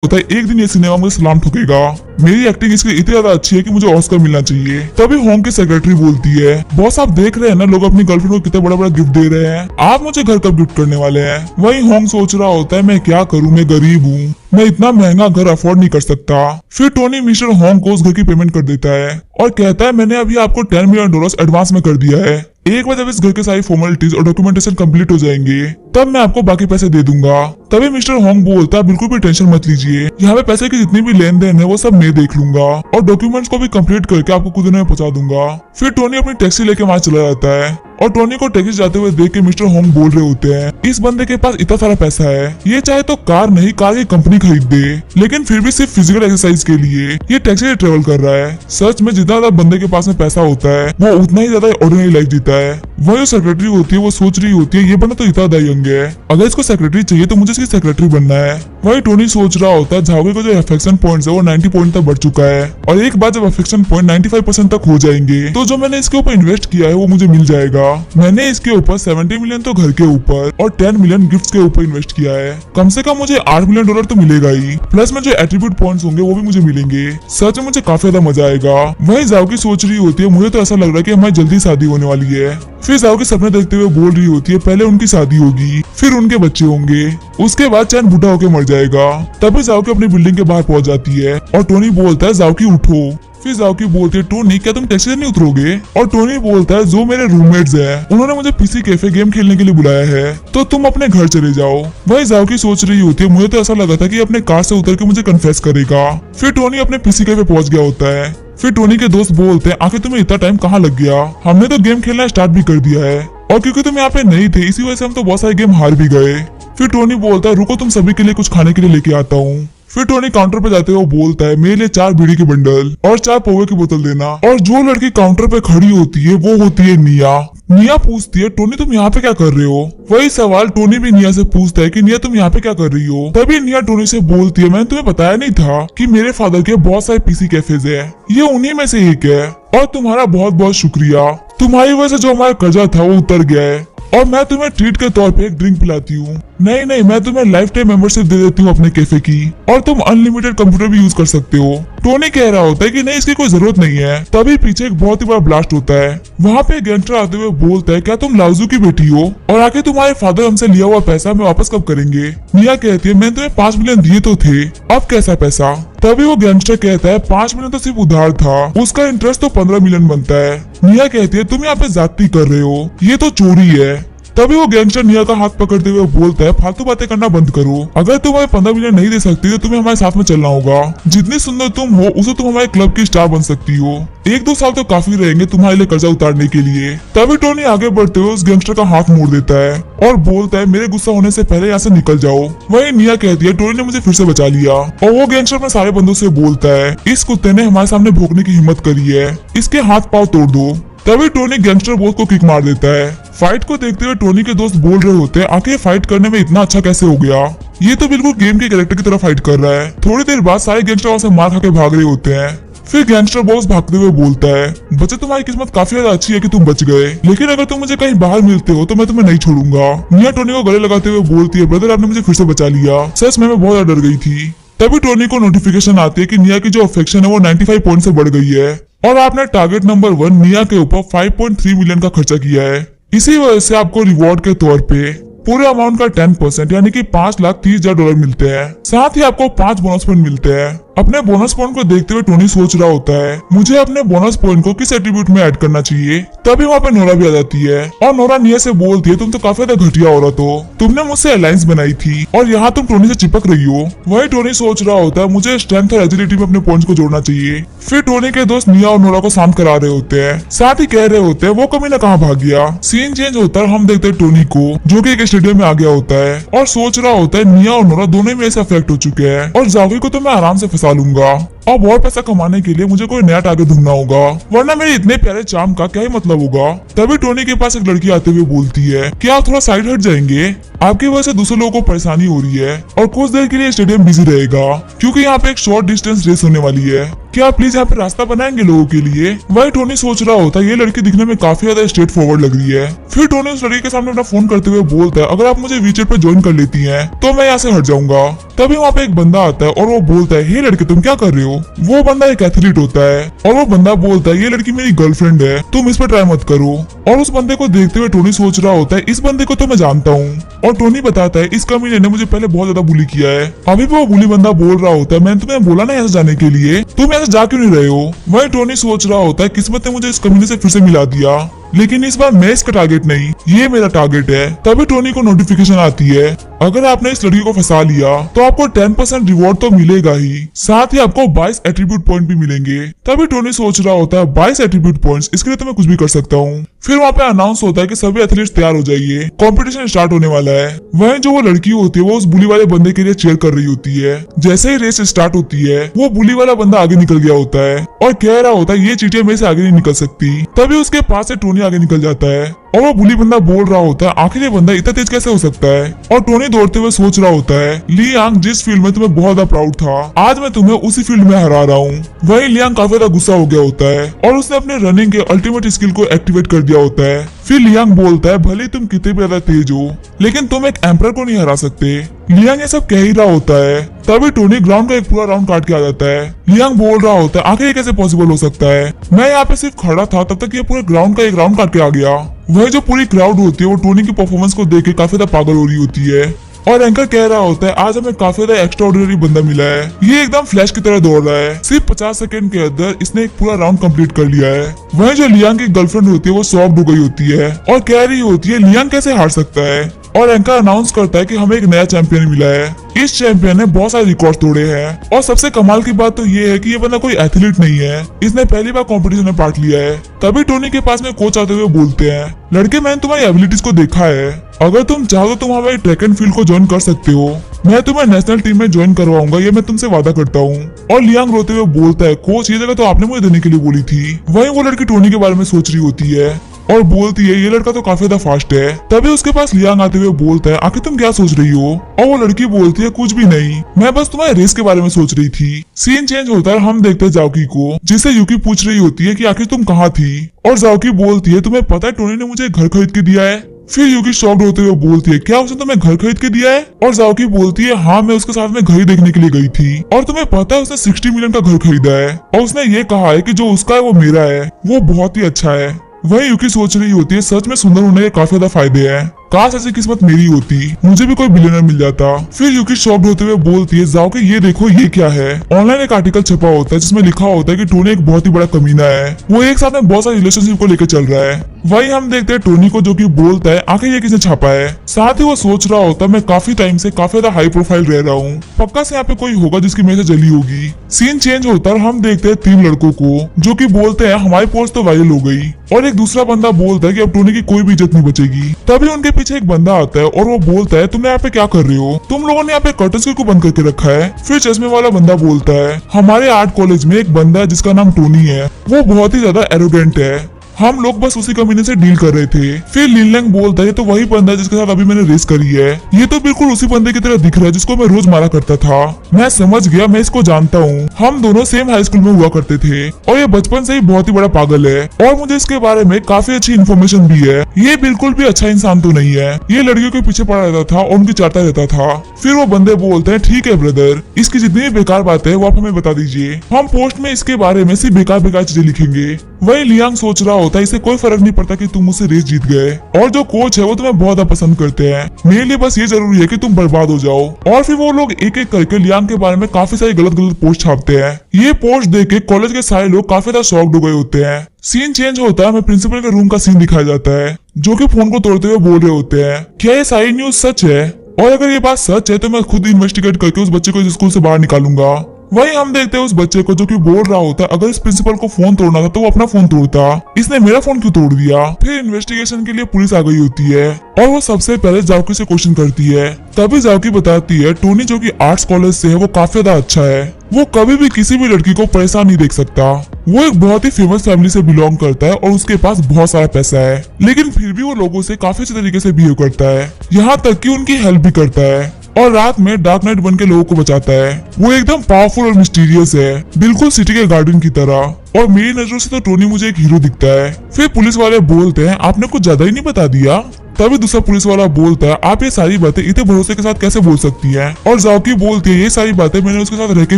पता है एक दिन ये सिनेमा मुझे सलाम ठोकेगा। मेरी एक्टिंग इसकी इतनी ज्यादा अच्छी है कि मुझे ऑस्कर मिलना चाहिए। तभी होंग की सेक्रेटरी बोलती है, बॉस आप देख रहे हैं ना लोग अपनी गर्लफ्रेंड को कितना बड़ा बड़ा गिफ्ट दे रहे हैं, आप मुझे घर कब गिफ्ट करने वाले हैं। वही होंग सोच रहा होता है मैं क्या करूं, मैं गरीब हूँ, मैं इतना महंगा घर अफोर्ड नहीं कर सकता। फिर टोनी मिस्टर होंग को उस घर की पेमेंट कर देता है और कहता है मैंने अभी आपको $10 मिलियन एडवांस में कर दिया है। एक बार जब इस घर के सारी फॉर्मेलिटीज और डॉक्यूमेंटेशन कंप्लीट हो जाएंगे तब मैं आपको बाकी पैसे दे दूंगा। तभी मिस्टर होंग बोलता है बिल्कुल भी टेंशन मत लीजिए, यहाँ पे पैसे की जितनी भी लेन देन है वो सब मैं देख लूंगा और डॉक्यूमेंट्स को भी कंप्लीट करके आपको कुछ दिनों में पहुंचा दूंगा। फिर टोनी अपनी टैक्सी लेके वहाँ चला जाता है और टोनी को टैक्सी जाते हुए देख के मिस्टर होंग बोल रहे होते हैं इस बंदे के पास इतना सारा पैसा है, ये चाहे तो कार नहीं कार की कंपनी खरीद दे, लेकिन फिर भी सिर्फ फिजिकल एक्सरसाइज के लिए ये टैक्सी से ट्रेवल कर रहा है। सच में जितना ज्यादा बंदे के पास में पैसा होता है वो उतना ही ज्यादा ऑर्डिनरी लाइफ जीता है। वही जो सेक्रेटरी होती है वो सोच रही होती है ये बंदा तो इतना ज्यादा यंग है, अगर इसको सेक्रेटरी चाहिए तो मुझे इसकी सेक्रेटरी बनना है। वही टोनी सोच रहा होता है झाओगे को जो अफेक्शन पॉइंट है वो 90 पॉइंट तक बढ़ चुका है और एक बार जब अफेक्शन पॉइंट 95% तक हो जाएंगे तो जो मैंने इसके ऊपर इन्वेस्ट किया है वो मुझे मिल जाएगा। मैंने इसके ऊपर 70 मिलियन तो घर के ऊपर और 10 मिलियन गिफ्ट्स के ऊपर इन्वेस्ट किया है, कम से कम मुझे $8 मिलियन तो मिलेगा ही, प्लस में जो एट्रीब्यूट पॉइंट्स होंगे वो भी मुझे मिलेंगे। सच में मुझे काफी ज्यादा मजा आएगा। वही झाओगी सोच रही होती है मुझे तो ऐसा लग रहा है कि हमारी जल्दी शादी होने वाली है। फिर झाओगी सपने देखते हुए बोल रही होती है पहले उनकी शादी होगी फिर उनके बच्चे होंगे, उसके बाद चैन बूढ़ा होकर मर जाएगा। तभी झाओगी अपनी बिल्डिंग के बाहर पहुंच जाती है और टोनी बोलता है झाओगी उठो। फिर झाओगी बोलती है टोनी क्या तुम टैक्सी से नहीं उतरोगे, और टोनी बोलता है जो मेरे रूममेट्स हैं उन्होंने मुझे पीसी कैफे गेम खेलने के लिए बुलाया है तो तुम अपने घर चले जाओ। वही झाओगी सोच रही होती है मुझे तो ऐसा लगा था कि अपने कार से उतर के मुझे कन्फेस करेगा। फिर टोनी अपने पीसी कैफे पहुंच गया होता है। फिर टोनी के दोस्त बोलते हैं आखिर तुम्हें इतना टाइम कहाँ लग गया, हमने तो गेम खेलना स्टार्ट भी कर दिया है और क्योंकि तुम यहाँ पे नहीं थे इसी वजह से हम तो बहुत सारे गेम हार भी गए। फिर टोनी बोलता है रुको तुम सभी के लिए कुछ खाने के लिए लेके आता हूँ। फिर टोनी काउंटर पे जाते हुए बोलता है मेरे लिए 4 बीड़ी के बंडल और 4 पोहे की बोतल देना। और जो लड़की काउंटर पे खड़ी होती है वो होती है निया। निया पूछती है टोनी तुम यहाँ पे क्या कर रहे हो। वही सवाल टोनी भी निया से पूछता है कि निया तुम यहाँ पे क्या कर रही हो। तभी निया टोनी से बोलती है मैंने तुम्हें बताया नहीं था कि मेरे फादर के बहुत सारे पीसी कैफेज है, ये उन्हीं में से एक है और तुम्हारा बहुत बहुत शुक्रिया, तुम्हारी वजह से जो हमारा कर्जा था वो उतर गया है और मैं तुम्हें ट्रीट के तौर पे एक ड्रिंक पिलाती हूँ। नहीं मैं तुम्हें लाइफ टाइम मेंबरशिप दे देती हूँ अपने कैफे की और तुम अनलिमिटेड कंप्यूटर भी यूज कर सकते हो। टोनी कह रहा होता है कि नहीं इसकी कोई जरूरत नहीं है। तभी पीछे एक बहुत ही बड़ा ब्लास्ट होता है। वहाँ पे गैंगस्टर आते हुए बोलता है क्या तुम लाउजू की बेटी हो और आके तुम्हारे फादर हमसे लिया हुआ पैसा हमें वापस कब करेंगे। निया कहती है मैंने तुम्हें 5 मिलियन दिए तो थे, अब कैसा पैसा। तभी वो गैंगस्टर कहता है 5 मिलियन तो सिर्फ उधार था, उसका इंटरेस्ट तो 15 मिलियन बनता है। निया कहती है तुम यहाँ पे ज्यादती कर रहे हो, ये तो चोरी है। तभी वो गैंगस्टर निया का हाथ पकड़ते हुए बोलता है फालतू बातें करना बंद करो, अगर तुम हमें 15 मिलियन नहीं दे सकती तो तुम्हें हमारे साथ में चलना होगा। जितनी सुंदर तुम हो उसे तुम हमारे क्लब की स्टार बन सकती हो, 1-2 साल तो काफी रहेंगे तुम्हारे लिए कर्जा उतारने के लिए। तभी टोनी आगे बढ़ते हुए उस गैंगस्टर का हाथ मोड़ देता है और बोलता है मेरे गुस्सा होने से पहले यहाँ से निकल जाओ। वही निया कहती है टोनी ने मुझे फिर से बचा लिया और वो गैंगस्टर अपने सारे बंदों से बोलता है इस कुत्ते ने हमारे सामने भोंकने की हिम्मत करी है, इसके हाथ पाँव तोड़ दो। तभी टोनी गैंगस्टर बॉस को किक मार देता है। फाइट को देखते हुए टोनी के दोस्त बोल रहे होते हैं आखिर फाइट करने में इतना अच्छा कैसे हो गया, ये तो बिल्कुल गेम के कैरेक्टर की तरह फाइट कर रहा है। थोड़ी देर बाद सारे गैंगस्टर वहाँ से मार खा के भाग रहे होते हैं। फिर गैंगस्टर बॉस भागते हुए बोलता है बच्चे तुम्हारी किस्मत काफी ज्यादा अच्छी है कि तुम बच गए, लेकिन अगर तुम मुझे कहीं बाहर मिलते हो तो मैं तुम्हें नहीं छोड़ूंगा। निया टोनी को गले लगाते हुए बोलती है ब्रदर आपने मुझे फिर से बचा लिया, सच में मैं बहुत ज्यादा डर गई थी। तभी टोनी को नोटिफिकेशन आती है कि निया की जो अफेक्शन है वो 95 पॉइंट से बढ़ गई है और आपने टारगेट नंबर 1 निया के ऊपर 5.3 मिलियन का खर्चा किया है। इसी वजह से आपको रिवॉर्ड के तौर पे पूरे अमाउंट का 10% यानी कि $5,30,000 मिलते हैं। साथ ही आपको 5 बोनस पॉइंट मिलते हैं। अपने बोनस पॉइंट को देखते हुए टोनी सोच रहा होता है मुझे अपने बोनस पॉइंट को किस एट्रीब्यूट में ऐड करना चाहिए। तभी वहाँ पे नोरा भी आ जाती है और नोरा निया से बोलती है तुम तो काफी ज्यादा घटिया औरत हो, तुमने मुझसे अलायंस बनाई थी और यहाँ तुम टोनी से चिपक रही हो। वही टोनी सोच रहा होता है मुझे स्ट्रेंथ और एजिलिटी में अपने पॉइंट्स को जोड़ना चाहिए। फिर टोनी के दोस्त निया और नोरा को शांत करा रहे होते हैं, साथ ही कह रहे होते हैं वो कमीना कहाँ भाग गया। सीन चेंज होता है, हम देखते हैं टोनी को जो कि एक स्टेडियम में आ गया होता है और सोच रहा होता है निया और नोरा दोनों में ऐसे अफेक्ट हो चुके हैं और जाओगी को तो मैं आराम से फंसा लूंगा। अब और पैसा कमाने के लिए मुझे कोई नया टारगेट ढूंढना होगा, वरना मेरे इतने प्यारे चार्म का क्या ही मतलब होगा। तभी टोनी के पास एक लड़की आते हुए बोलती है कि आप थोड़ा साइड हट जाएंगे, आपकी वजह से दूसरे लोगों को परेशानी हो रही है और कुछ देर के लिए स्टेडियम बिजी रहेगा क्योंकि यहाँ पे एक शॉर्ट डिस्टेंस रेस होने वाली है। क्या आप प्लीज यहाँ पे रास्ता बनाएंगे लोगों के लिए। वही टोनी सोच रहा होता है ये लड़की दिखने में काफी ज्यादा स्ट्रेट फॉरवर्ड लग रही है। फिर टोनी उस लड़की के सामने अपना फोन करते हुए बोलता है अगर आप मुझे वीचेट पे ज्वाइन कर लेती हैं तो मैं यहाँ से हट जाऊंगा। तभी वहाँ पे एक बंदा आता है और वो बोलता है हे लड़के तुम क्या कर रहे हो। वो बंदा एक एथलीट होता है और वो बंदा बोलता है ये लड़की मेरी गर्लफ्रेंड है, तुम इस पर ट्राई मत करो। और उस बंदे को देखते हुए टोनी सोच रहा होता है इस बंदे को तो मैं जानता हूँ। और टोनी बताता है इस कमीने ने मुझे पहले बहुत ज्यादा बुली किया है। अभी भी वो बुली बंदा बोल रहा होता है मैंने तुम्हें बोला ना यहाँ से जाने के लिए, तुम यहाँ से जा क्यों नहीं रहे हो। वही टोनी सोच रहा होता है किस्मत ने मुझे इस कमीने से फिर से मिला दिया, लेकिन इस बार मैं इसका टारगेट नहीं, ये मेरा टारगेट है। तभी टोनी को नोटिफिकेशन आती है अगर आपने इस लड़की को फंसा लिया तो आपको 10% रिवॉर्ड तो मिलेगा ही, साथ ही आपको 22 एट्रीब्यूट पॉइंट भी मिलेंगे। तभी टोनी सोच रहा होता है 22 एट्रीब्यूट पॉइंट्स, इसके लिए तो मैं कुछ भी कर सकता हूँ। फिर वहाँ पे अनाउंस होता है कि सभी एथलीट्स तैयार हो जाइए, कंपटीशन स्टार्ट होने वाला है। वहीं जो वो लड़की होती है वो उस बुली वाले बंदे के लिए चीयर कर रही होती है। जैसे ही रेस स्टार्ट होती है वो बुली वाला बंदा आगे निकल गया होता है और कह रहा होता है ये चीटियां मेरे से आगे नहीं निकल सकती। तभी उसके पास से टोनी आगे निकल जाता है और वो बुली बंदा बोल रहा होता है आखिर ये बंदा इतना तेज कैसे हो सकता है। और टोनी दौड़ते हुए सोच रहा होता है लियांग जिस फील्ड में तुम्हें बहुत ज्यादा प्राउड था आज मैं तुम्हें उसी फील्ड में हरा रहा हूँ। वही लियांग काफी ज्यादा गुस्सा हो गया होता है और उसने अपने रनिंग के अल्टीमेट स्किल को एक्टिवेट कर दिया होता है। फिर लियांग बोलता है भले तुम कितने भी ज्यादा तेज हो लेकिन तुम एक एम्पर को नहीं हरा सकते। लियांग ये सब कह ही रहा होता है तभी टोनी ग्राउंड का एक पूरा राउंड काट के आ जाता है। लियांग बोल रहा होता है आखिर ये कैसे पॉसिबल हो सकता है, मैं यहाँ पे सिर्फ खड़ा था तब तक ये पूरे ग्राउंड का एक राउंड काट के आ गया। वही जो पूरी क्राउड होती है वो टोनी की परफॉर्मेंस को देख के काफी ज्यादा पागल हो रही होती है और एंकर कह रहा होता है आज हमें काफी ज्यादा एक्स्ट्राऑर्डिनरी बंदा मिला है, ये एकदम फ्लैश की तरह दौड़ रहा है, सिर्फ 50 सेकंड के अंदर इसने एक पूरा राउंड कंप्लीट कर लिया है। वहीं जो लियांग की गर्लफ्रेंड होती है वो शॉक्ड हो गई होती है और कह रही होती है लियांग कैसे हार सकता है। और एंकर अनाउंस करता है कि हमें एक नया चैंपियन मिला है, इस चैंपियन ने बहुत सारे रिकॉर्ड तोड़े हैं और सबसे कमाल की बात तो ये है कि ये बंदा कोई एथलीट नहीं है, इसने पहली बार कंपटीशन में पार्ट लिया है। तभी टोनी के पास में कोच आते हुए बोलते हैं लड़के मैंने तुम्हारी एबिलिटीज को देखा है, अगर तुम चाहो तो तुम हमारे ट्रैक एंड फील्ड को ज्वाइन कर सकते हो, मैं तुम्हें नेशनल टीम में ज्वाइन करवाऊंगा, ये मैं तुमसे वादा करता हूँ। और लियांग रोते हुए बोलता है कोच ये जगह तो आपने मुझे देने के लिए बोली थी। वहीं वो लड़की टोनी के बारे में सोच रही होती है और बोलती है ये लड़का तो काफी ज्यादा फास्ट है। तभी उसके पास लियांग आते हुए बोलता है आखिर तुम क्या सोच रही हो। और वो लड़की बोलती है कुछ भी नहीं, मैं बस तुम्हारे रेस के बारे में सोच रही थी। सीन चेंज होता है, हम देखते हैं जाओकी को जिससे यूकी पूछ रही होती है कि आखिर तुम कहाँ थी और जाओकी बोलती है तुम्हें पता है टोनी ने मुझे घर खरीद के दिया है। फिर यूकी शॉक्ड होते हुए बोलती है क्या उसने तुम्हें घर खरीद के दिया है। और जाओकी बोलती है हाँ मैं उसके साथ में घर देखने के लिए गई थी और तुम्हें पता है उसने 60 मिलियन का घर खरीदा है और उसने ये कहा है कि जो उसका है वो मेरा है, वो बहुत ही अच्छा है। वही यूकी सोच रही होती है सच में सुंदर होने के काफी ज्यादा फायदे हैं, काश ऐसी किस्मत मेरी होती, मुझे भी कोई बिलियनर मिल जाता। फिर यूकी शॉक्ड होते हुए बोलती है जाओ कि ये देखो ये क्या है। ऑनलाइन एक आर्टिकल छपा होता है जिसमें लिखा होता है कि टोनी एक बहुत ही बड़ा कमीना है, वो एक साथ में बहुत सारे रिलेशनशिप को लेकर चल रहा है। वही हम देखते हैं टोनी को जो कि बोलता है आखिर ये किसने छापा है। साथ ही वो सोच रहा होता है मैं काफी टाइम से काफी ज्यादा हाई प्रोफाइल रह रहा हूँ, पक्का से यहाँ पे कोई होगा जिसकी मेरे से जली होगी। सीन चेंज होता है, हम देखते हैं 3 लड़कों को जो कि बोलते हैं हमारी पोस्ट तो वायरल हो गई और एक दूसरा बंदा बोलता है कि अब टोनी की कोई भी इज्जत नहीं बचेगी। तभी उनके पीछे एक बंदा आता है और वो बोलता है तुम यहाँ पे क्या कर रहे हो, तुम लोगों ने यहाँ पे कर्टन्स क्यों बंद करके रखा है। फिर चश्मे वाला बंदा बोलता है हमारे आर्ट कॉलेज में एक बंदा है जिसका नाम टोनी है, वो बहुत ही ज्यादा एरोगेंट है, हम लोग बस उसी कमीने से डील कर रहे थे। फिर लिनलैंग बोलता है तो वही बंदा है जिसके साथ अभी मैंने रेस करी है, ये तो बिल्कुल उसी बंदे की तरह दिख रहा है जिसको मैं रोज मारा करता था। मैं समझ गया, मैं इसको जानता हूँ, हम दोनों सेम हाई स्कूल में हुआ करते थे और ये बचपन से ही बहुत ही बड़ा पागल है और मुझे इसके बारे में काफी अच्छी इन्फॉर्मेशन भी है। ये बिल्कुल भी अच्छा इंसान तो नहीं है, ये लड़कियों के पीछे पड़ा रहता था और उनकी चाहता रहता था। फिर वो बंदे बोलते हैं ठीक है ब्रदर, इसकी जितनी भी बेकार बातें है वो आप हमें बता दीजिए, हम पोस्ट में इसके बारे में सिर्फ बेकार बेकार चीजें लिखेंगे। वही लियांग सोच रहा होता है इसे कोई फर्क नहीं पड़ता कि तुम मुझसे रेस जीत गए और जो कोच है वो तुम्हें बहुत ज्यादा पसंद करते हैं, मेरे लिए बस ये जरूरी है कि तुम बर्बाद हो जाओ। और फिर वो लोग एक एक करके लियांग के बारे में काफी सारी गलत गलत पोस्ट छापते हैं। ये पोस्ट देख के कॉलेज के सारे लोग काफी ज्यादा शॉक्ड हो गए होते हैं। सीन चेंज होता है, हमें प्रिंसिपल के रूम का सीन दिखाया जाता है जो कि फोन को तोड़ते हुए बोल रहे होते हैं क्या ये सारी न्यूज सच है, और अगर ये बात सच है तो मैं खुद इन्वेस्टिगेट करके उस बच्चे को इस स्कूल से बाहर निकालूंगा। वही हम देखते हैं उस बच्चे को जो कि बोल रहा होता है अगर इस प्रिंसिपल को फोन तोड़ना था तो वो अपना फोन तोड़ता, इसने मेरा फोन क्यों तोड़ दिया। फिर इन्वेस्टिगेशन के लिए पुलिस आ गई होती है और वो सबसे पहले जाओकी से क्वेश्चन करती है। तभी जाओकी बताती है टोनी जो कि आर्ट्स कॉलेज से है वो काफी ज्यादा अच्छा है, वो कभी भी किसी भी लड़की को परेशान नहीं देख सकता। वो एक बहुत ही फेमस फैमिली से बिलोंग करता है और उसके पास बहुत सारा पैसा है, लेकिन फिर भी वो लोगों से काफी अच्छे तरीके से बिहेव करता है, यहाँ तक कि उनकी हेल्प भी करता है और रात में डार्क नाइट बन के लोगों को बचाता है। वो एकदम पावरफुल और मिस्टीरियस है, बिल्कुल सिटी के गार्डन की तरह, और मेरी नजरों से तो टोनी मुझे एक हीरो दिखता है। फिर पुलिस वाले बोलते हैं आपने कुछ ज्यादा ही नहीं बता दिया। तभी दूसरा पुलिस वाला बोलता है आप ये सारी बातें इतने भरोसे के साथ कैसे बोल सकती हैं? और जाओकी बोलती है ये सारी बातें मैंने उसके साथ रह के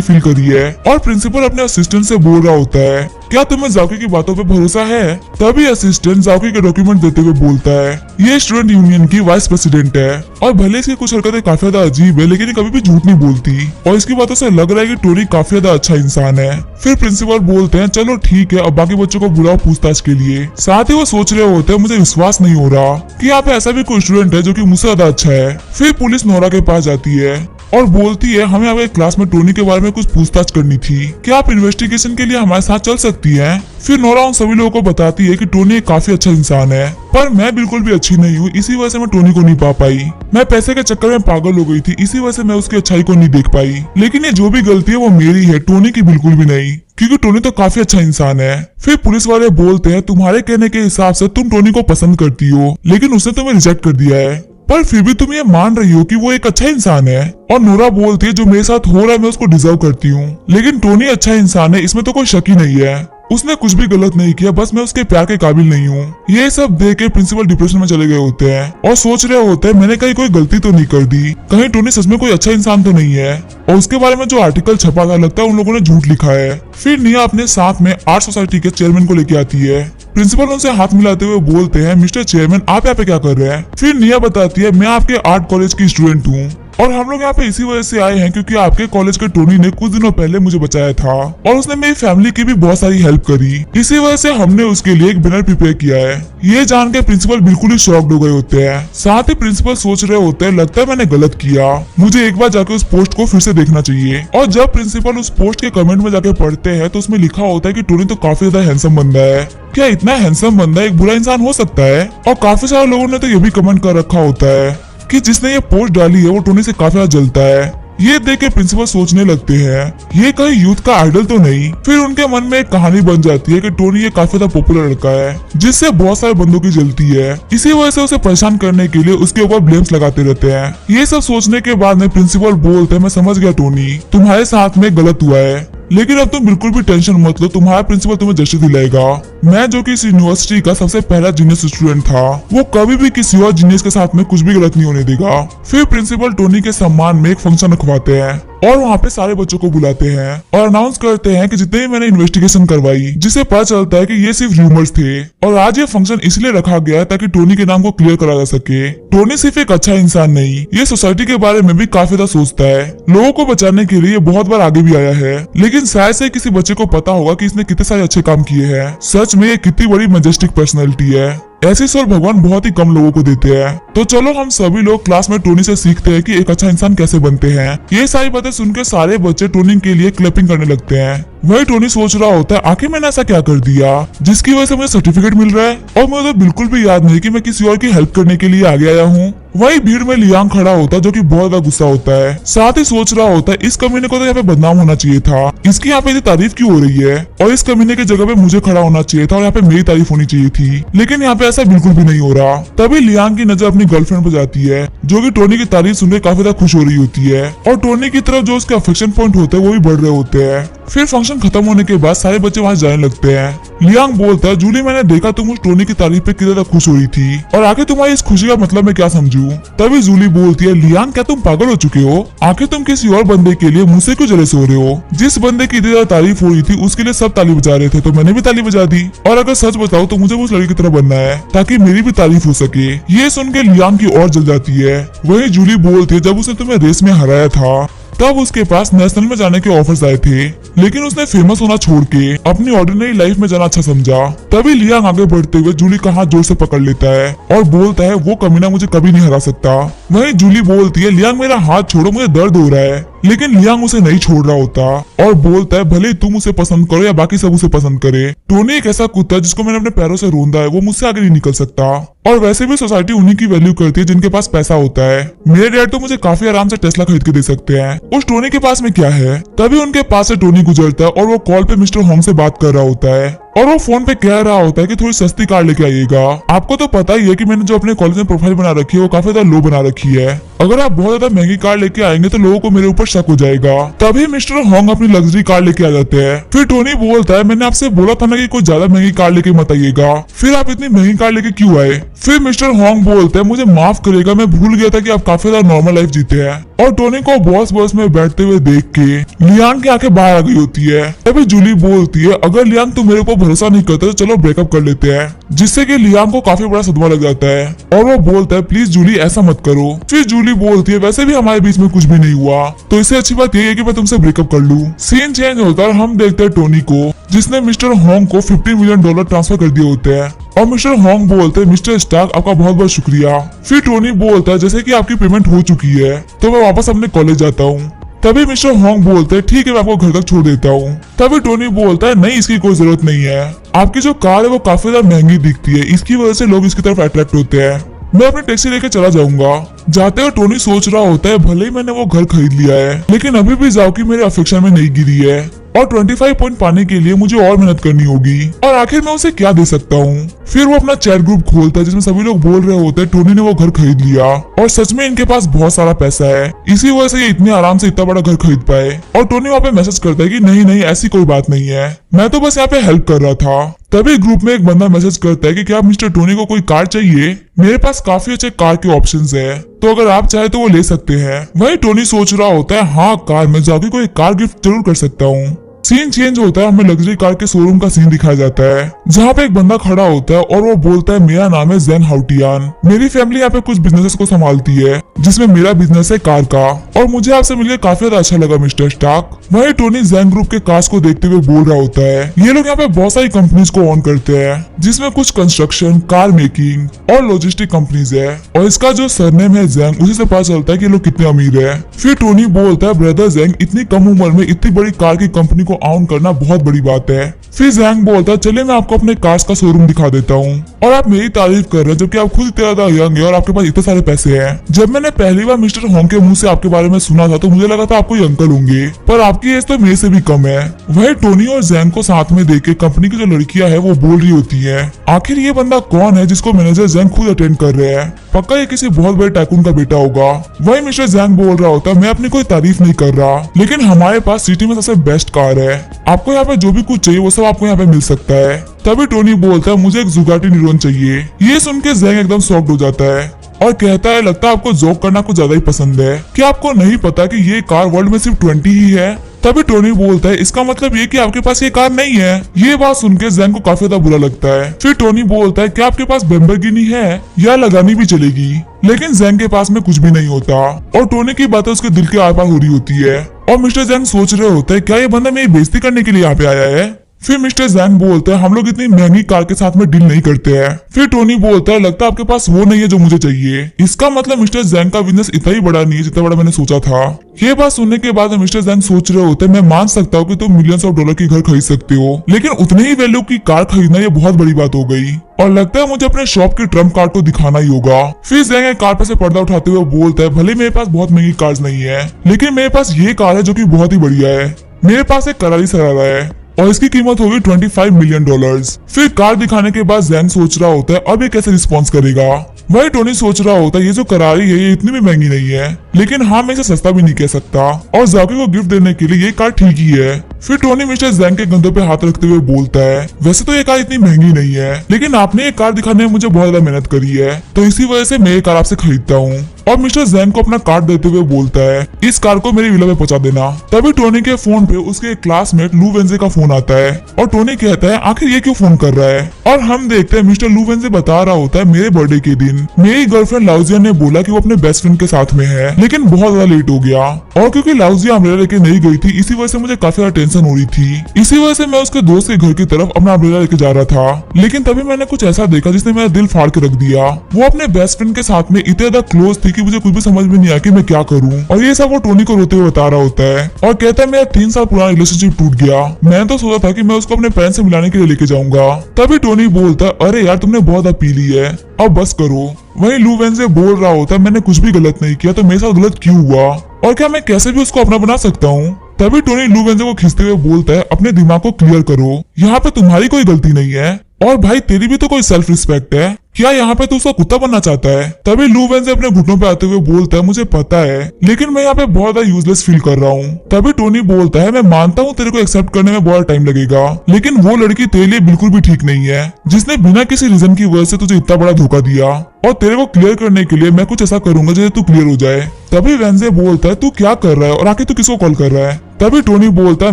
फील करी है। और प्रिंसिपल अपने असिस्टेंट से बोल रहा होता है क्या तुम्हें जाओकी की बातों पे भरोसा है? तभी असिस्टेंट जाओकी के डॉक्यूमेंट देते हुए बोलता है ये स्टूडेंट यूनियन की वाइस प्रेसिडेंट है और भले इसकी कुछ हरकतें काफी ज्यादा अजीब है लेकिन ये कभी भी झूठ नहीं बोलती और इसकी बातों से लग रहा है कि टोनी काफी ज्यादा अच्छा इंसान है। फिर प्रिंसिपल बोलते हैं चलो ठीक है अब बाकी बच्चों को बुलाओ पूछताछ के लिए। साथ ही वो सोच रहे होते हैं मुझे विश्वास नहीं हो रहा कि यहाँ पे ऐसा भी कोई स्टूडेंट है जो कि मुझसे ज्यादा अच्छा है। फिर पुलिस नोरा के पास जाती है और बोलती है हमें हमारे क्लास में टोनी के बारे में कुछ पूछताछ करनी थी, क्या आप इन्वेस्टिगेशन के लिए हमारे साथ चल सकती हैं? फिर नोरा उन सभी लोगों को बताती है कि टोनी एक काफी अच्छा इंसान है पर मैं बिल्कुल भी अच्छी नहीं हूँ, इसी वजह से मैं टोनी को नहीं पा पाई। मैं पैसे के चक्कर में पागल हो गई थी, इसी वजह से मैं उसकी अच्छाई को नहीं देख पाई। लेकिन ये जो भी गलती है वो मेरी है, टोनी की बिल्कुल भी नहीं, क्योंकि टोनी तो काफी अच्छा इंसान है। फिर पुलिस वाले बोलते हैं तुम्हारे कहने के हिसाब से तुम टोनी को पसंद करती हो लेकिन उसने तुम्हें रिजेक्ट कर दिया है, पर फिर भी तुम ये मान रही हो कि वो एक अच्छा इंसान है। और नोरा बोलती है जो मेरे साथ हो रहा है मैं उसको डिजर्व करती हूँ, लेकिन टोनी अच्छा इंसान है इसमें तो कोई शक ही नहीं है, उसने कुछ भी गलत नहीं किया, बस मैं उसके प्यार के काबिल नहीं हूँ। ये सब देख के प्रिंसिपल डिप्रेशन में चले गए होते हैं और सोच रहे होते हैं मैंने कहीं कोई गलती तो नहीं कर दी, कहीं टोनी सच में कोई अच्छा इंसान तो नहीं है। और उसके बारे में जो आर्टिकल छपा था लगता है उन लोगों ने झूठ लिखा है। फिर निया अपने साथ में आर्ट सोसाइटी के चेयरमैन को लेके आती है। प्रिंसिपल उनसे हाथ मिलाते हुए बोलते हैं मिस्टर चेयरमैन आप यहाँ पे क्या कर रहे हैं? फिर निया बताती है मैं आपके आर्ट कॉलेज की स्टूडेंट हूँ और हम लोग यहाँ पे इसी वजह से आए हैं क्योंकि आपके कॉलेज के टोनी ने कुछ दिनों पहले मुझे बचाया था और उसने मेरी फैमिली की भी बहुत सारी हेल्प करी, इसी वजह से हमने उसके लिए एक बैनर प्रिपेयर किया है। ये जान के प्रिंसिपल बिल्कुल ही शॉक्ड हो गए होते हैं। साथ ही प्रिंसिपल सोच रहे होते हैं लगता है मैंने गलत किया, मुझे एक बार जाके उस पोस्ट को फिर से देखना चाहिए। और जब प्रिंसिपल उस पोस्ट के कमेंट में जाके पढ़ते हैं तो उसमें लिखा होता है कि टोनी तो काफी ज्यादा हैंडसम बंदा है, क्या इतना हैंडसम बंदा एक बुरा इंसान हो सकता है? और काफी सारे लोगों ने तो ये भी कमेंट कर रखा होता है कि जिसने ये पोस्ट डाली है वो टोनी से काफी ज्यादा जलता है। ये देख के प्रिंसिपल सोचने लगते हैं ये कहीं यूथ का आइडल तो नहीं। फिर उनके मन में एक कहानी बन जाती है कि टोनी ये काफी ज्यादा पॉपुलर लड़का है जिससे बहुत सारे बंदों की जलती है, इसी वजह से उसे परेशान करने के लिए उसके ऊपर ब्लेम्स लगाते रहते हैं। ये सब सोचने के बाद में प्रिंसिपल बोलते हैं मैं समझ गया टोनी तुम्हारे साथ में गलत हुआ है, लेकिन अब तुम बिल्कुल भी टेंशन मत लो, तुम्हारा प्रिंसिपल तुम्हें जस्टिस दिलाएगा। मैं जो कि इस यूनिवर्सिटी का सबसे पहला जीनियस स्टूडेंट था वो कभी भी किसी और जीनियस के साथ में कुछ भी गलत नहीं होने देगा। फिर प्रिंसिपल टोनी के सम्मान में एक फंक्शन रखवाते हैं और वहाँ पे सारे बच्चों को बुलाते हैं और अनाउंस करते हैं कि जितने भी मैंने इन्वेस्टिगेशन करवाई जिससे पता चलता है कि ये सिर्फ र्यूमर्स थे और आज ये फंक्शन इसलिए रखा गया है ताकि टोनी के नाम को क्लियर करा जा सके। टोनी सिर्फ एक अच्छा इंसान नहीं, ये सोसाइटी के बारे में भी काफी ज्यादा सोचता है, लोगों को बचाने के लिए बहुत बार आगे भी आया है, लेकिन शायद से किसी बच्चे को पता होगा कि इसने कितने सारे अच्छे काम किए हैं। सच में ये कितनी बड़ी मैजेस्टिक पर्सनैलिटी है, ऐसे स्वर भगवान बहुत ही कम लोगों को देते हैं। तो चलो हम सभी लोग क्लास में टोनी से सीखते हैं कि एक अच्छा इंसान कैसे बनते हैं। ये सारी बातें सुनकर सारे बच्चे टोनी के लिए क्लैपिंग करने लगते हैं। वही टोनी सोच रहा होता है आखिर मैंने ऐसा क्या कर दिया जिसकी वजह से मुझे सर्टिफिकेट मिल रहा है और मुझे तो बिल्कुल भी याद नहीं कि मैं किसी और की हेल्प करने के लिए आगे आया हूँ। वही भीड़ में लियांग खड़ा होता है जो कि बहुत ज्यादा गुस्सा होता है, साथ ही सोच रहा होता है इस कमीने को तो यहाँ पे बदनाम होना चाहिए था, इसकी यहाँ पे इतनी तारीफ क्यों हो रही है और इस कमीने की जगह पे मुझे खड़ा होना चाहिए था और यहाँ पे मेरी तारीफ होनी चाहिए थी, लेकिन यहाँ पे ऐसा बिल्कुल भी नहीं हो रहा। तभी लियांग की नजर अपनी गर्लफ्रेंड पर जाती है जो कि टोनी की तारीफ सुनकर काफी ज्यादा खुश हो रही होती है और टोनी की तरफ जो उसके अफेक्शन पॉइंट होते हैं वो भी बढ़ रहे होते हैं। फिर फंक्शन खत्म होने के बाद सारे बच्चे वहाँ जाने लगते हैं। लियांग बोलता है जूली मैंने देखा तुम उस टोनी की तारीफ पे कितना खुश हो रही थी और आखिर तुम्हारी इस खुशी का मतलब मैं क्या समझूं? तभी जूली बोलती है लियांग क्या तुम पागल हो चुके हो? आखिर तुम किसी और बंदे के लिए मुझसे क्यों जलेस हो रहे हो? जिस बंदे की इतनी ज्यादा तारीफ हो रही थी उसके लिए सब ताली बजा रहे थे तो मैंने भी ताली बजा दी, और अगर सच बताओ तो मुझे उस लड़की की तरह बनना है ताकि मेरी भी तारीफ हो सके। ये सुन के लियांग की और जल जाती है। वही जूली बोलती है जब उसने तुम्हें रेस में हराया था तब उसके पास नेशनल में जाने के ऑफर्स आए थे लेकिन उसने फेमस होना छोड़ के अपनी ऑर्डिनरी लाइफ में जाना अच्छा समझा। तभी लियांग आगे बढ़ते हुए जूली का हाथ जोर से पकड़ लेता है और बोलता है वो कमीना मुझे कभी नहीं हरा सकता। वहीं जूली बोलती है लियांग मेरा हाथ छोड़ो, मुझे दर्द हो रहा है। लेकिन लियांग उसे नहीं छोड़ रहा होता और बोलता है भले तुम उसे पसंद करो या बाकी सब उसे पसंद करे, टोनी एक ऐसा कुत्ता जिसको मैंने अपने पैरों से रोंदा है, वो मुझसे आगे नहीं निकल सकता। और वैसे भी सोसाइटी उन्हीं की वैल्यू करती है जिनके पास पैसा होता है। मेरे डैड तो मुझे काफी आराम से टेस्ला खरीद के दे सकते हैं, उस टोनी के पास में क्या है। तभी उनके पास से टोनी गुजरता है और वो कॉल पे मिस्टर होंग से बात कर रहा होता है और वो फोन पे कह रहा होता है कि थोड़ी सस्ती कार लेके आइएगा। आपको तो पता ही है कि मैंने जो अपने कॉलेज में प्रोफाइल बना रखी है वो काफी ज्यादा लो बना रखी है। अगर आप बहुत ज्यादा महंगी कार लेके आएंगे तो लोगों को मेरे ऊपर शक हो जाएगा। तभी मिस्टर होंग अपनी लग्जरी कार लेके आ जाते हैं। फिर टोनी बोलता है मैंने आपसे बोला था ना कि कोई ज्यादा महंगी कार लेके मत आइएगा, फिर आप इतनी महंगी कार लेके क्यों आए। फिर मिस्टर होंग बोलते हैं मुझे माफ करेगा, मैं भूल गया था कि आप काफी ज्यादा नॉर्मल लाइफ जीते हैं। और टोनी को बॉस में बैठते हुए देख के लियांग की आंखें बाहर आ गई होती है। तभी जूली बोलती है अगर लियांग तुम मेरे ऊपर भरोसा नहीं करते तो चलो ब्रेकअप कर लेते हैं, जिससे कि लियांग को काफी बड़ा सदमा लग जाता है और वो बोलता है प्लीज जूली ऐसा मत करो। फिर जूली बोलती है वैसे भी हमारे बीच में कुछ भी नहीं हुआ, तो इससे अच्छी बात यही है कि मैं तुमसे ब्रेकअप कर लूं। सीन चेंज होता है और हम देखते हैं टोनी को जिसने मिस्टर होंग को $15 मिलियन ट्रांसफर कर दिए होते हैं। और मिस्टर होंग बोलते हैं मिस्टर स्टार्क आपका बहुत बहुत शुक्रिया। फिर टोनी बोलता है जैसे कि आपकी पेमेंट हो चुकी है तो मैं वापस अपने कॉलेज जाता हूँ। तभी मिस्टर होंग बोलते हैं ठीक है मैं आपको घर तक छोड़ देता हूँ। तभी टोनी बोलता है नहीं इसकी कोई जरूरत नहीं है, आपकी जो कार है वो काफी ज्यादा महंगी दिखती है, इसकी वजह से लोग इसकी तरफ अट्रैक्ट होते हैं, मैं अपनी टैक्सी लेके चला जाऊंगा। जाते हुए टोनी सोच रहा होता है भले ही मैंने वो घर खरीद लिया है लेकिन अभी भी जाओकी मेरे अफेक्शन में नहीं गिरी है और 25 पॉइंट पाने के लिए मुझे और मेहनत करनी होगी और आखिर मैं उसे क्या दे सकता हूँ। फिर वो अपना चैट ग्रुप खोलता है जिसमें सभी लोग बोल रहे होते हैं टोनी ने वो घर खरीद लिया और सच में इनके पास बहुत सारा पैसा है, इसी वजह से ये इतने आराम से इतना बड़ा घर खरीद पाए। और टोनी वहाँ पे मैसेज करता है कि नहीं नहीं ऐसी कोई बात नहीं है, मैं तो बस यहाँ पे हेल्प कर रहा था। तभी ग्रुप में एक बंदा मैसेज करता है कि क्या मिस्टर टोनी को कोई कार चाहिए, मेरे पास काफी अच्छे कार के ऑप्शंस है, तो अगर आप चाहे तो वो ले सकते हैं। वही टोनी सोच रहा होता है हाँ कार, मैं जाके कोई कार गिफ्ट जरूर कर सकता हूँ। सीन चेंज होता है, हमें लग्जरी कार के शोरूम का सीन दिखाया जाता है जहाँ पे एक बंदा खड़ा होता है और वो बोलता है मेरा नाम है जेन हाउटियान, मेरी फैमिली यहाँ पे कुछ बिजनेसेस को संभालती है जिसमें मेरा बिजनेस है कार का और मुझे आपसे मिलकर काफी ज्यादा अच्छा लगा मिस्टर स्टार्क। वही टोनी जेन ग्रुप के कार्स को देखते हुए बोल रहा होता है ये लोग यहाँ पे बहुत सारी कंपनीज को ऑन करते हैं जिसमें कुछ कंस्ट्रक्शन, कार मेकिंग और लॉजिस्टिक कंपनीज है और इसका जो सरनेम है जेंग उसी से पता चलता है कि लोग कितने अमीर है। फिर टोनी बोलता है ब्रदर जेंग इतनी कम उम्र में इतनी बड़ी कार की कंपनी को ऑन करना बहुत बड़ी बात है। फिर जेंग बोलता है चलिए मैं आपको अपने कार्स का शोरूम दिखा देता हूँ और आप मेरी तारीफ कर रहे हैं जबकि आप खुद इतना ज्यादा यंग है और आपके पास इतने सारे पैसे हैं। जब मैंने पहली बार मिस्टर होंग के मुंह से आपके बारे में सुना था तो मुझे लगा था आप कोई अंकल होंगे, पर आपकी एज तो मेरे से भी कम है। वही टोनी और जेंग को साथ में देख के कंपनी की जो लड़कियां है वो बोल रही होती है आखिर ये बंदा कौन है जिसको मैनेजर जेंग खुद अटेंड कर रहे हैं, पक्का ये किसी बहुत बड़े टाइकून का बेटा होगा। वही मिस्टर जेंग बोल रहा होता है मैं अपनी कोई तारीफ नहीं कर रहा लेकिन हमारे पास सिटी में सबसे बेस्ट कार है, आपको यहाँ पे जो भी कुछ चाहिए वो सब आपको यहाँ पे मिल सकता है। तभी टोनी बोलता है मुझे एक जुगाटी न्यूरॉन चाहिए। ये सुन के जेंग एकदम शॉक्ड हो जाता है और कहता है लगता है आपको जोक करना कुछ ज्यादा ही पसंद है, क्या आपको नहीं पता कि ये कार वर्ल्ड में सिर्फ 20 ही है। तभी टोनी बोलता है इसका मतलब ये कि आपके पास ये कार नहीं है। ये बात सुन के जेंग को काफी ज्यादा बुरा लगता है। फिर टोनी बोलता है क्या आपके पास लैम्बोर्गिनी है या लगानी भी चलेगी, लेकिन जेंग के पास में कुछ भी नहीं होता और टोनी की बातें उसके दिल के आर पार हो रही होती है और मिस्टर जेंग सोच रहे होते हैं क्या ये बंदा मेरी बेइज्जती करने के लिए यहाँ पे आया है। फिर मिस्टर जेंग बोलते हैं हम लोग इतनी महंगी कार के साथ में डील नहीं करते हैं। फिर टोनी बोलता है लगता है आपके पास वो नहीं है जो मुझे चाहिए। इसका मतलब मिस्टर जेंग का बिजनेस इतना ही बड़ा नहीं है जितना बड़ा मैंने सोचा था। ये बात सुनने के बाद मिस्टर जेंग सोच रहे होते हैं मैं मान सकता हूँ कि तुम मिलियंस ऑफ डॉलर की घर खरीद सकते हो लेकिन उतने ही वैल्यू की कार खरीदना ये बहुत बड़ी बात हो गई और लगता है मुझे अपने शॉप की ट्रम्प कार्ड को दिखाना ही होगा। फिर जेंग कार पर से पर्दा उठाते हुए बोलता है भले मेरे पास बहुत महंगी कार्स नहीं है लेकिन मेरे पास ये कार है जो की बहुत ही बढ़िया है। मेरे पास एक करारी सरारा है और इसकी कीमत होगी $25 मिलियन। फिर कार दिखाने के बाद जेंग सोच रहा होता है अब ये कैसे रिस्पॉन्स करेगा। वही टोनी सोच रहा होता है ये जो करारी है ये इतनी भी महंगी नहीं है लेकिन हाँ मैं इसे सस्ता भी नहीं कह सकता और जाकी को गिफ्ट देने के लिए ये कार ठीक ही है। फिर टोनी मिस्टर जेंग के कंधों पे हाथ रखते हुए बोलता है वैसे तो ये कार इतनी महंगी नहीं है लेकिन आपने ये कार दिखाने में मुझे बहुत ज्यादा मेहनत करी है तो इसी वजह से मैं ये कार आपसे खरीदता हूँ। और मिस्टर जेंग को अपना कार्ड देते हुए बोलता है इस कार को मेरी विला में पहुंचा देना। तभी टोनी के फोन पे उसके एक क्लासमेट लू वेंजे का फोन आता है और टोनी कहता है आखिर ये क्यों फोन कर रहा है और हम देखते हैं मिस्टर लू वेंजे बता रहा होता है मेरे बर्थडे के दिन मेरी गर्लफ्रेंड लाउजिया ने बोला कि वो अपने बेस्ट फ्रेंड के साथ में है लेकिन बहुत ज्यादा लेट हो गया और क्योंकि लाउजिया अम्ब्रेला लेके नहीं गई थी इसी वजह से मुझे काफी ज्यादा टेंशन हो रही थी। इसी वजह से मैं उसके दोस्त के घर की तरफ अपना अम्ब्रेला लेके जा रहा था, लेकिन तभी मैंने कुछ ऐसा देखा जिसने मेरा दिल फाड़ के रख दिया। वो अपने बेस्ट फ्रेंड के साथ में इतने ज्यादा क्लोज थी कि मुझे कुछ भी समझ में नहीं आया कि मैं क्या करूं। और ये सब वो टोनी को रोते हुए बता रहा होता है और कहता है मेरा 3 साल पुराना रिलेशनशिप टूट गया। मैंने तो सोचा था कि मैं उसको अपने पेरेंट्स से मिलाने के लिए लेके जाऊंगा। तभी टोनी बोलता है अरे यार तुमने बहुत अब पी ली है, अब बस करो। वहीं लू वेंजे बोल रहा होता है मैंने कुछ भी गलत नहीं किया, तो मेरे साथ गलत क्यों हुआ और क्या मैं कैसे भी उसको अपना बना सकता हूँ। तभी टोनी लू वेंजे को खींचते हुए बोलता है अपने दिमाग को क्लियर करो, यहाँ पे तुम्हारी कोई गलती नहीं है और भाई तेरी भी तो कोई सेल्फ रिस्पेक्ट है, क्या यहाँ पे तू उसका कुत्ता बनना चाहता है। तभी लू वेंजे अपने घुटनों पे आते हुए बोलता है मुझे पता है, लेकिन मैं यहाँ पे बहुत ज्यादा यूजलेस फील कर रहा हूँ। तभी टोनी बोलता है मैं मानता हूँ तेरे को एक्सेप्ट करने में बहुत टाइम लगेगा, लेकिन वो लड़की तेरे लिए बिल्कुल भी ठीक नहीं है जिसने बिना किसी रीजन की वजह से तुझे इतना बड़ा धोखा दिया। और तेरे को क्लियर करने के लिए मैं कुछ ऐसा करूंगा जिससे तू क्लियर हो जाए। तभी वेंजे बोलता है तू क्या कर रहा है और आखिर तू किसको कॉल कर रहा है। तभी टोनी बोलता है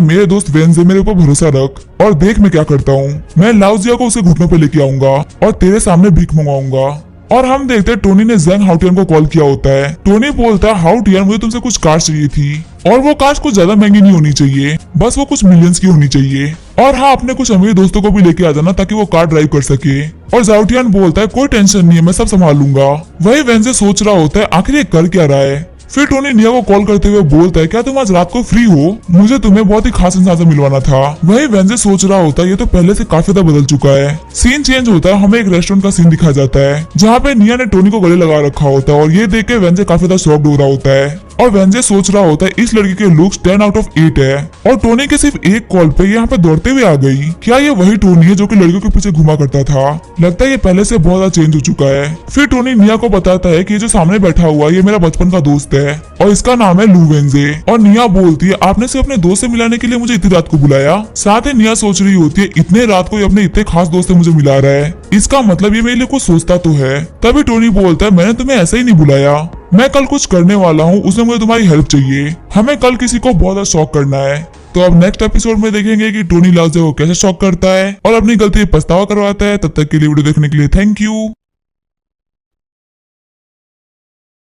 मेरे दोस्त वेंजे मेरे ऊपर भरोसा रख और देख मैं क्या करता हूँ, मैं लाउजिया को उसके घुटनों पे लेके आऊंगा और तेरे सामने भीख मंगाऊंगा। और हम देखते हैं टोनी ने जेंग हाउटियन को कॉल किया होता है। टोनी बोलता है हाउटियन मुझे तुमसे कुछ कार चाहिए थी और वो कार कुछ ज्यादा महंगी नहीं होनी चाहिए, बस वो कुछ मिलियंस की होनी चाहिए। और हाँ अपने कुछ अमीर दोस्तों को भी लेके आ जाना ताकि वो कार ड्राइव कर सके। और जाउटियन बोलता है कोई टेंशन नहीं है मैं सब संभाल लूंगा। वही वेंजे सोच रहा होता है आखिर ये कर क्या रहा है। फिर टोनी निया को कॉल करते हुए बोलता है क्या तुम आज रात को फ्री हो, मुझे तुम्हें बहुत ही खास इंसान से मिलवाना था। वही वेंजे सोच रहा होता है ये तो पहले से काफी ज्यादा बदल चुका है। सीन चेंज होता है, हमें एक रेस्टोरेंट का सीन दिखाया जाता है जहाँ पे निया ने टोनी को गले लगा रखा होता है और ये देख के वेंजे काफी ज्यादा शॉक्ड हो रहा होता है। और वेंजे सोच रहा होता है इस लड़की के लुक्स 10 आउट ऑफ 8 है और टोनी के सिर्फ एक कॉल पे यहाँ पे दौड़ते हुए आ गई। क्या ये वही टोनी है जो कि लड़कियों के पीछे घुमा करता था? लगता है ये पहले से बहुत ज्यादा चेंज हो चुका है। फिर टोनी निया को बताता है कि ये जो सामने बैठा हुआ ये मेरा बचपन का दोस्त है और इसका नाम है लू वेंजे। और निया बोलती है आपने सिर्फ अपने दोस्त से मिलाने के लिए मुझे इतनी रात को बुलाया। साथ ही निया सोच रही होती है इतने रात को ये अपने इतने खास दोस्त से मुझे मिला रहा है, इसका मतलब ये मेरे लिए कुछ सोचता तो है। तभी टोनी बोलता है मैंने तुम्हें ऐसे ही नहीं बुलाया, मैं कल कुछ करने वाला हूँ, उसमें मुझे तुम्हारी हेल्प चाहिए। हमें कल किसी को बहुत ज्यादा शॉक करना है। तो अब नेक्स्ट एपिसोड में देखेंगे कि टोनी लाउजिया को कैसे शॉक करता है और अपनी गलती पछतावा करवाता है। तब तक के लिए वीडियो देखने के लिए थैंक यू।